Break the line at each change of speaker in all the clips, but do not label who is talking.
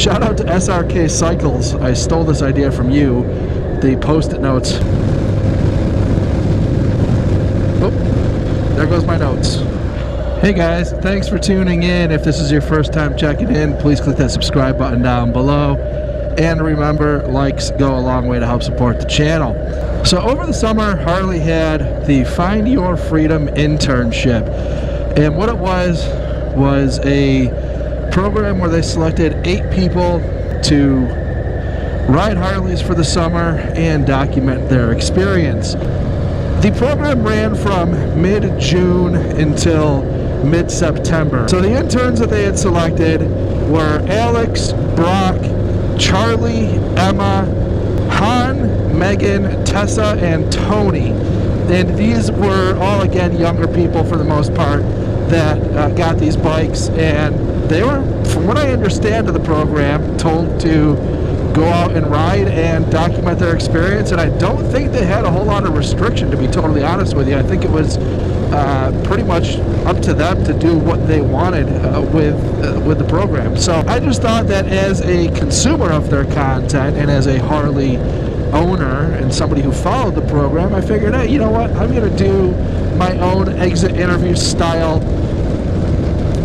Shout out to SRK Cycles. I stole this idea from you. The post-it notes. Oh, there goes my notes. Hey guys, thanks for tuning in. If this is your first time checking in, please click that subscribe button down below. And remember, likes go a long way to help support the channel. So over the summer, Harley had the Find Your Freedom Internship. And what it was a program where they selected 8 people to ride Harleys for the summer and document their experience. The program ran from mid-June until mid-September. So the interns that they had selected were Alex, Brock, Charlie, Emma, Han, Meghan, Tessa, and Tony. And these were all, again, younger people for the most part that got these bikes, and they were, from what I understand of the program, told to go out and ride and document their experience. And I don't think they had a whole lot of restriction, to be totally honest with you. I think it was pretty much up to them to do what they wanted with the program. So I just thought that as a consumer of their content and as a Harley owner and somebody who followed the program, I figured, hey, you know what, I'm going to do my own exit interview style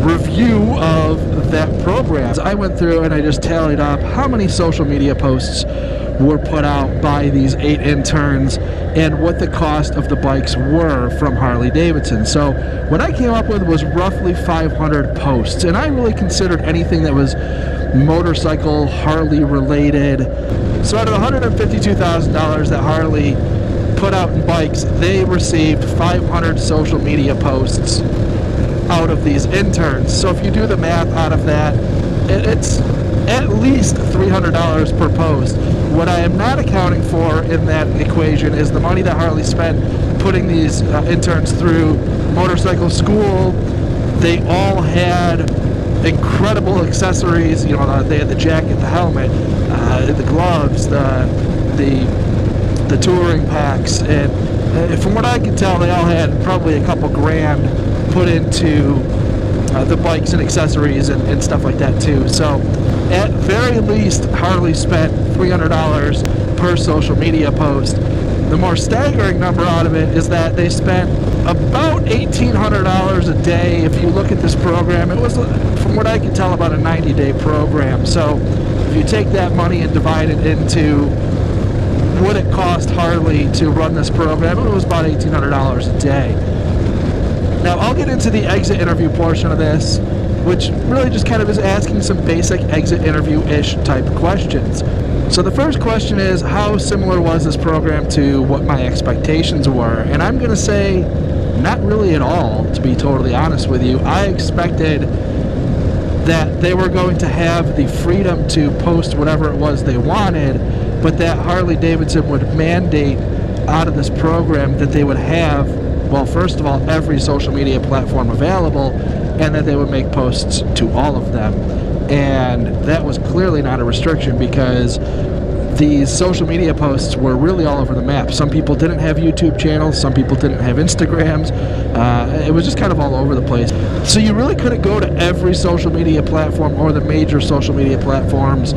review of that program. I went through and I just tallied up how many social media posts were put out by these 8 interns and what the cost of the bikes were from Harley-Davidson. So what I came up with was roughly 500 posts, and I really considered anything that was motorcycle Harley related. So out of the $152,000 that Harley put out in bikes, they received 500 social media posts out of these interns. So if you do the math out of that, it's at least $300 per post. What I am not accounting for in that equation is the money that Harley spent putting these interns through motorcycle school. They all had incredible accessories. You know, they had the jacket, the helmet, the gloves, the touring packs, and from what I can tell, they all had probably a couple grand put into the bikes and accessories and stuff like that too. So at very least, Harley spent $300 per social media post. The more staggering number out of it is that they spent about $1,800 a day. If you look at this program, it was, from what I can tell, about a 90-day program. So if you take that money and divide it into what it cost Harley to run this program, it was about $1,800 a day. Now I'll get into the exit interview portion of this, which really just kind of is asking some basic exit interview-ish type questions. So the first question is, how similar was this program to what my expectations were? And I'm going to say not really at all, to be totally honest with you. I expected that they were going to have the freedom to post whatever it was they wanted, but that Harley-Davidson would mandate out of this program that they would have, well, first of all, every social media platform available, and that they would make posts to all of them. And that was clearly not a restriction, because these social media posts were really all over the map. Some people didn't have YouTube channels, some people didn't have Instagrams. It was just kind of all over the place. So you really couldn't go to every social media platform or the major social media platforms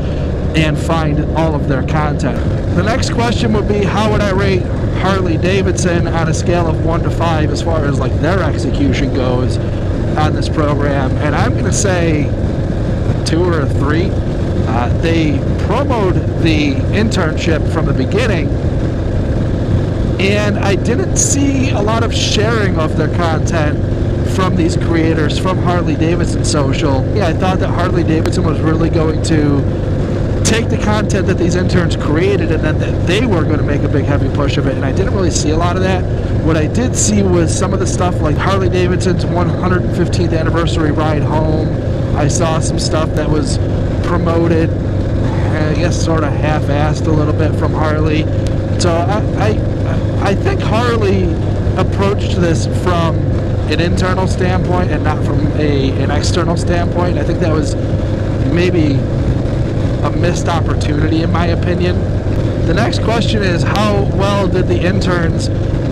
and find all of their content. The next question would be, how would I rate Harley-Davidson on a scale of 1 to 5 as far as like their execution goes on this program? And I'm going to say 2 or 3. They promoted the internship from the beginning, and I didn't see a lot of sharing of their content from these creators from Harley-Davidson Social. Yeah, I thought that Harley-Davidson was really going to take the content that these interns created, and then that they were going to make a big heavy push of it, and I didn't really see a lot of that. What I did see was some of the stuff like Harley-Davidson's 115th anniversary ride home. I saw some stuff that was promoted, I guess sort of half-assed a little bit from Harley. So I think Harley approached this from an internal standpoint and not from an external standpoint. I think that was maybe a missed opportunity in my opinion. The next question is, how well did the interns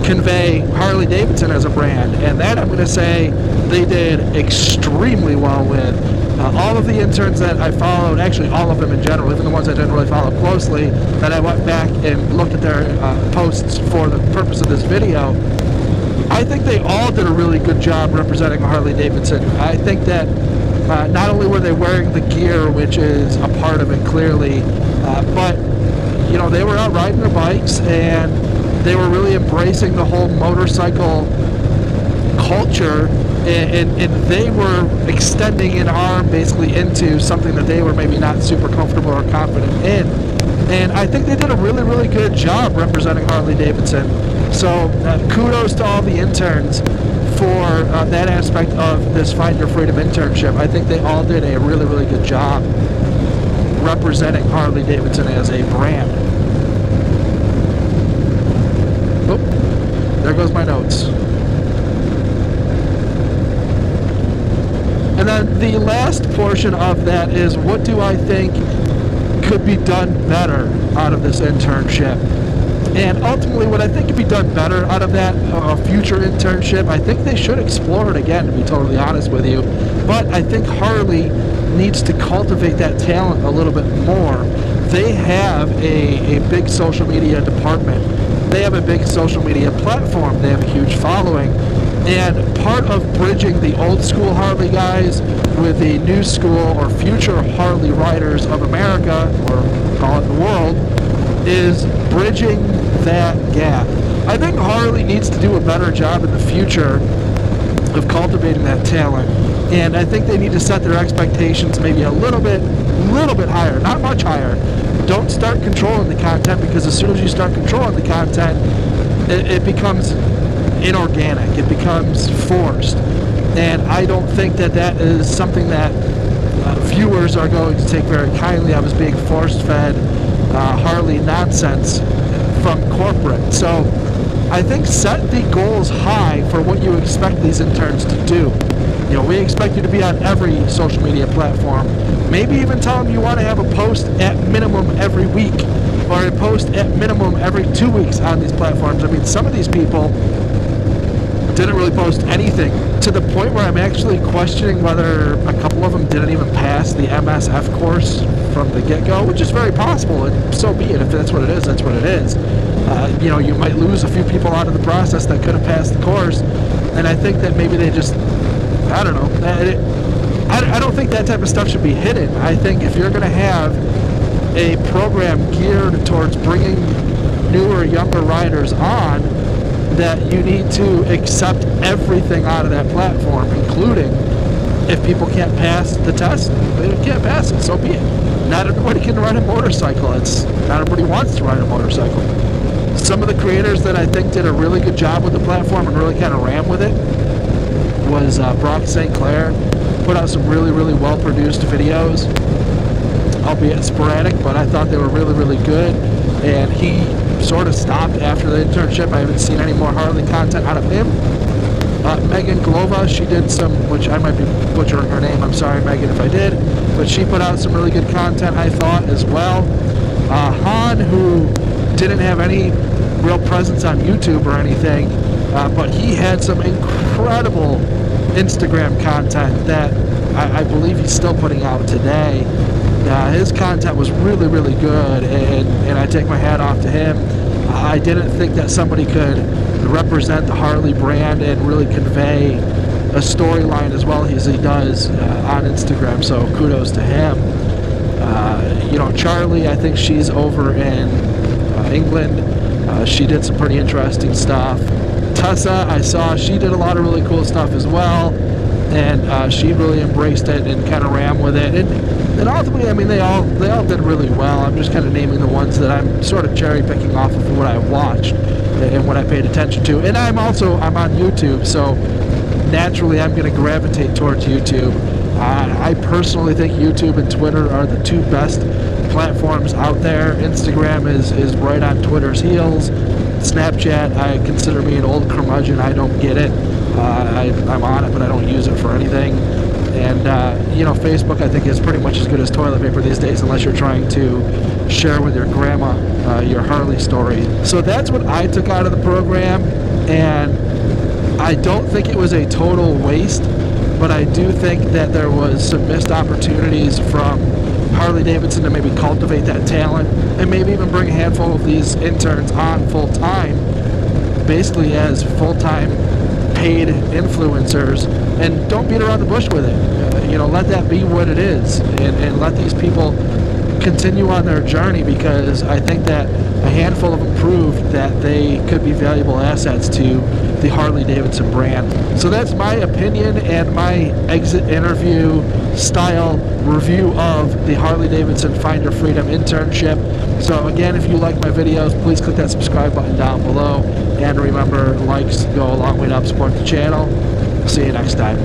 convey Harley-Davidson as a brand, and that I'm going to say they did extremely well with. All of the interns that I followed, actually all of them in general, even the ones I didn't really follow closely, that I went back and looked at their posts for the purpose of this video, I think they all did a really good job representing Harley-Davidson. I think that not only were they wearing the gear, which is a part of it clearly, but you know, they were out riding their bikes and they were really embracing the whole motorcycle culture, and they were extending an arm basically into something that they were maybe not super comfortable or confident in. And I think they did a really, really good job representing Harley-Davidson. So kudos to all the interns for that aspect of this Find Your Freedom internship. I think they all did a really, really good job representing Harley-Davidson as a brand. Oh, there goes my notes. And then the last portion of that is, what do I think could be done better out of this internship? And ultimately, what I think could be done better out of that future internship, I think they should explore it again, to be totally honest with you. But I think Harley needs to cultivate that talent a little bit more. They have a big social media department. They have a big social media platform. They have a huge following. And part of bridging the old school Harley guys with the new school or future Harley riders of America, or call it the world, is bridging that gap. I think Harley needs to do a better job in the future of cultivating that talent. And I think they need to set their expectations maybe a little bit higher, not much higher. Don't start controlling the content, because as soon as you start controlling the content, it becomes inorganic, it becomes forced, and I don't think that that is something that viewers are going to take very kindly. I was being force-fed Harley nonsense from corporate. So I think set the goals high for what you expect these interns to do. You know, we expect you to be on every social media platform. Maybe even tell them you want to have a post at minimum every week, or a post at minimum every 2 weeks on these platforms. I mean, some of these people didn't really post anything, to the point where I'm actually questioning whether a couple of them didn't even pass the MSF course from the get-go, which is very possible, and so be it. If that's what it is, that's what it is. You know, you might lose a few people out of the process that could have passed the course, and I think that maybe they just, I don't know. I don't think that type of stuff should be hidden. I think if you're going to have a program geared towards bringing newer, younger riders on, that you need to accept everything out of that platform, including if people can't pass the test, they can't pass it, so be it. Not everybody can ride a motorcycle. Not everybody wants to ride a motorcycle. Some of the creators that I think did a really good job with the platform and really kind of ran with it was Brock St. Clair. Put out some really, really well-produced videos, albeit sporadic, but I thought they were really, really good. And he sort of stopped after the internship. I haven't seen any more Harley content out of him. Meghan Glova, she did some, which I might be butchering her name, I'm sorry Megan if I did, but she put out some really good content, I thought, as well. Han, who didn't have any real presence on YouTube or anything, but he had some incredible Instagram content that I believe he's still putting out today. His content was really, really good, and I take my hat off to him. I didn't think that somebody could represent the Harley brand and really convey a storyline as well as he does on Instagram, so kudos to him. You know, Charlie, I think she's over in England. She did some pretty interesting stuff. Tessa, I saw she did a lot of really cool stuff as well, and she really embraced it and kind of ran with it. And ultimately, I mean, they all did really well. I'm just kind of naming the ones that I'm sort of cherry picking off of what I watched and what I paid attention to. And I'm on YouTube, so naturally I'm going to gravitate towards YouTube. I personally think YouTube and Twitter are the two best platforms out there. Instagram is right on Twitter's heels. Snapchat, I consider me an old curmudgeon. I don't get it. I'm on it, but I don't use it for anything. And, you know, Facebook, I think, is pretty much as good as toilet paper these days, unless you're trying to share with your grandma your Harley story. So that's what I took out of the program. And I don't think it was a total waste, but I do think that there was some missed opportunities from Harley-Davidson to maybe cultivate that talent and maybe even bring a handful of these interns on full-time, basically as full-time paid influencers, and don't beat around the bush with it. You know, let that be what it is, and let these people continue on their journey, because I think that a handful of them proved that they could be valuable assets to the Harley-Davidson brand. So that's my opinion and my exit interview style review of the Harley-Davidson Find Your Freedom internship. So again, if you like my videos, please click that subscribe button down below, and remember, likes go a long way to help support the channel. See you next time.